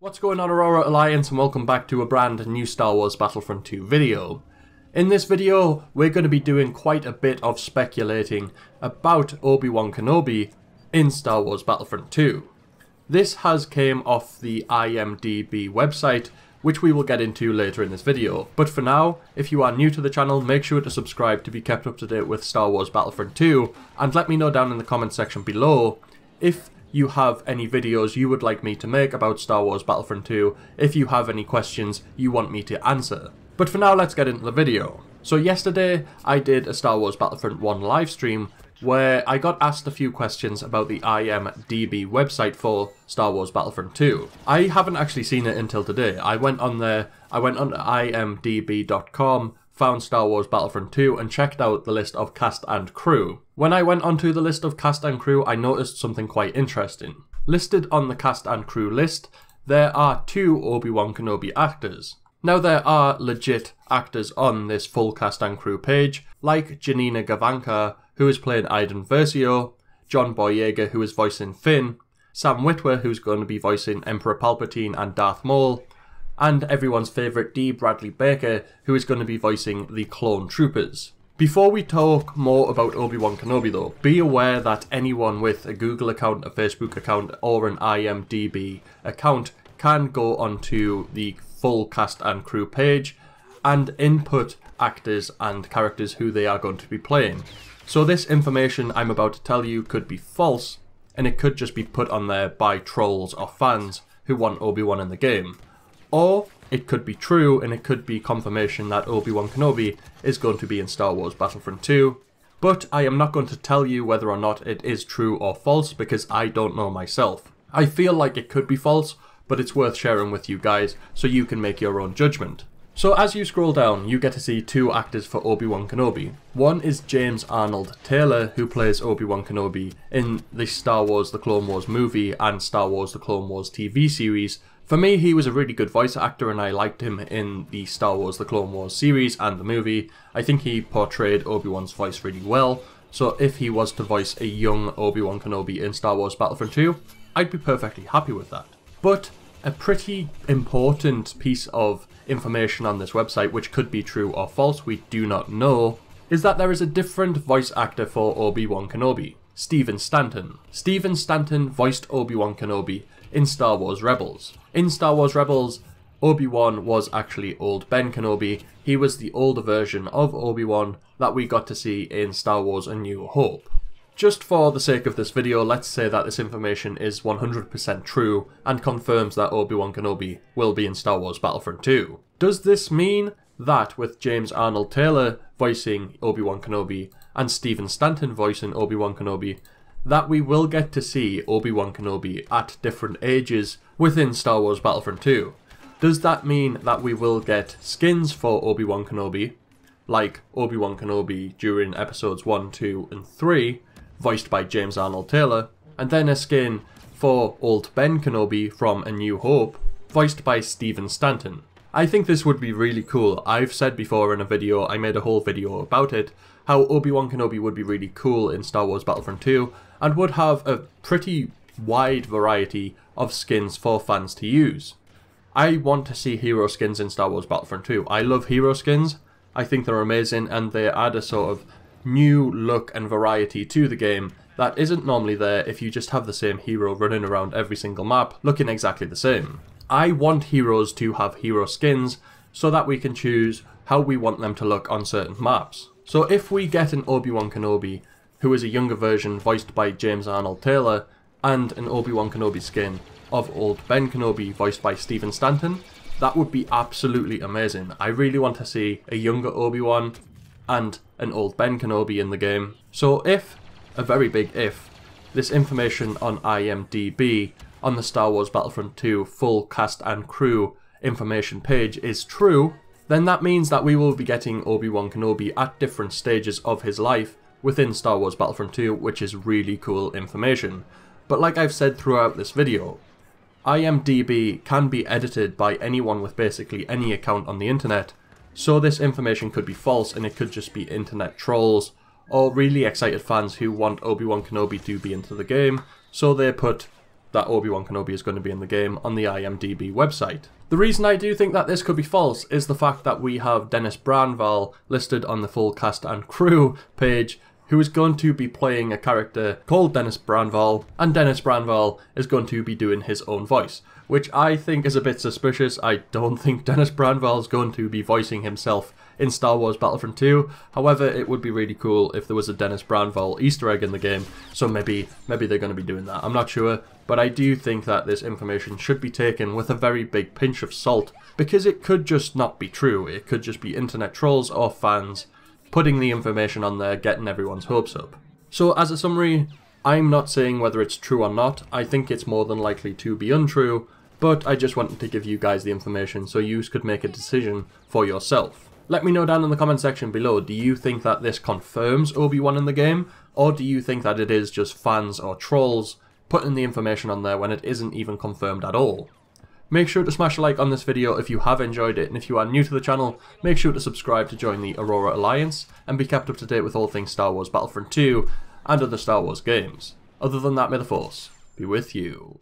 What's going on, Aurora Alliance, and welcome back to a brand new Star Wars Battlefront 2 video. In this video, we're going to be doing quite a bit of speculating about Obi Wan Kenobi in Star Wars Battlefront 2. This has came off the IMDb website, which we will get into later in this video. But for now, if you are new to the channel, make sure to subscribe to be kept up to date with Star Wars Battlefront 2, and let me know down in the comment section below if you have any videos you would like me to make about Star Wars Battlefront 2, if you have any questions you want me to answer. But for now, let's get into the video. So yesterday, I did a Star Wars Battlefront 1 livestream where I got asked a few questions about the IMDb website for Star Wars Battlefront 2. I haven't actually seen it until today. I went on there, I went on to imdb.com, found Star Wars Battlefront 2 and checked out the list of cast and crew. When I went onto the list of cast and crew, I noticed something quite interesting. Listed on the cast and crew list, there are 2 Obi Wan Kenobi actors. Now there are legit actors on this full cast and crew page, like Janina Gavankar, who is playing Iden Versio, John Boyega, who is voicing Finn, Sam Witwer, who's going to be voicing Emperor Palpatine and Darth Maul, and everyone's favourite D. Bradley Baker, who is going to be voicing the Clone Troopers. Before we talk more about Obi Wan Kenobi though, be aware that anyone with a Google account, a Facebook account, or an IMDb account can go onto the full cast and crew page and input actors and characters who they are going to be playing. So this information I'm about to tell you could be false, and it could just be put on there by trolls or fans who want Obi-Wan in the game. Or it could be true, and it could be confirmation that Obi Wan Kenobi is going to be in Star Wars Battlefront 2. But I am not going to tell you whether or not it is true or false because I don't know myself. I feel like it could be false, but it's worth sharing with you guys so you can make your own judgment. So as you scroll down, you get to see 2 actors for Obi Wan Kenobi. One is James Arnold Taylor, who plays Obi Wan Kenobi in the Star Wars The Clone Wars movie and Star Wars The Clone Wars TV series. For me, he was a really good voice actor and I liked him in the Star Wars The Clone Wars series and the movie. I think he portrayed Obi-Wan's voice really well, so if he was to voice a young Obi Wan Kenobi in Star Wars Battlefront 2, I'd be perfectly happy with that. But a pretty important piece of information on this website, which could be true or false, we do not know, is that there is a different voice actor for Obi Wan Kenobi, Stephen Stanton. Stephen Stanton voiced Obi Wan Kenobi in Star Wars Rebels. In Star Wars Rebels, Obi-Wan was actually old Ben Kenobi. He was the older version of Obi-Wan that we got to see in Star Wars A New Hope. Just for the sake of this video, let's say that this information is 100% true and confirms that Obi Wan Kenobi will be in Star Wars Battlefront 2. Does this mean that with James Arnold Taylor voicing Obi Wan Kenobi and Stephen Stanton voicing Obi Wan Kenobi, that we will get to see Obi Wan Kenobi at different ages within Star Wars Battlefront 2? Does that mean that we will get skins for Obi Wan Kenobi, like Obi Wan Kenobi during episodes 1, 2 and 3, voiced by James Arnold Taylor, and then a skin for old Ben Kenobi from A New Hope, voiced by Stephen Stanton? I think this would be really cool. I've said before in a video, I made a whole video about it, how Obi Wan Kenobi would be really cool in Star Wars Battlefront 2, and would have a pretty wide variety of skins for fans to use. I want to see hero skins in Star Wars Battlefront 2. I love hero skins, I think they're amazing, and they add a sort of new look and variety to the game that isn't normally there if you just have the same hero running around every single map looking exactly the same. I want heroes to have hero skins so that we can choose how we want them to look on certain maps. So if we get an Obi Wan Kenobi who is a younger version voiced by James Arnold Taylor and an Obi Wan Kenobi skin of old Ben Kenobi voiced by Stephen Stanton, that would be absolutely amazing. I really want to see a younger Obi-Wan and an old Ben Kenobi in the game. So if, a very big if, this information on IMDb on the Star Wars Battlefront 2 full cast and crew information page is true, then that means that we will be getting Obi Wan Kenobi at different stages of his life within Star Wars Battlefront 2, which is really cool information. But like I've said throughout this video, IMDb can be edited by anyone with basically any account on the internet, so this information could be false and it could just be internet trolls or really excited fans who want Obi Wan Kenobi to be into the game, so they put that Obi Wan Kenobi is going to be in the game on the IMDb website. The reason I do think that this could be false is the fact that we have Dennis Branval listed on the full cast and crew page, who is going to be playing a character called Dennis Branval, and Dennis Branval is going to be doing his own voice, which I think is a bit suspicious. I don't think Dennis Branval is going to be voicing himself in Star Wars Battlefront 2. However, it would be really cool if there was a Dennis Branval Easter egg in the game, so maybe they're going to be doing that. I'm not sure, but I do think that this information should be taken with a very big pinch of salt, because it could just not be true. It could just be internet trolls or fans putting the information on there, getting everyone's hopes up. So as a summary, I'm not saying whether it's true or not. I think it's more than likely to be untrue, but I just wanted to give you guys the information so you could make a decision for yourself. Let me know down in the comment section below, do you think that this confirms Obi-Wan in the game, or do you think that it is just fans or trolls putting the information on there when it isn't even confirmed at all? Make sure to smash a like on this video if you have enjoyed it, and if you are new to the channel, make sure to subscribe to join the Aurora Alliance and be kept up to date with all things Star Wars Battlefront 2 and other Star Wars games. Other than that, may the Force be with you.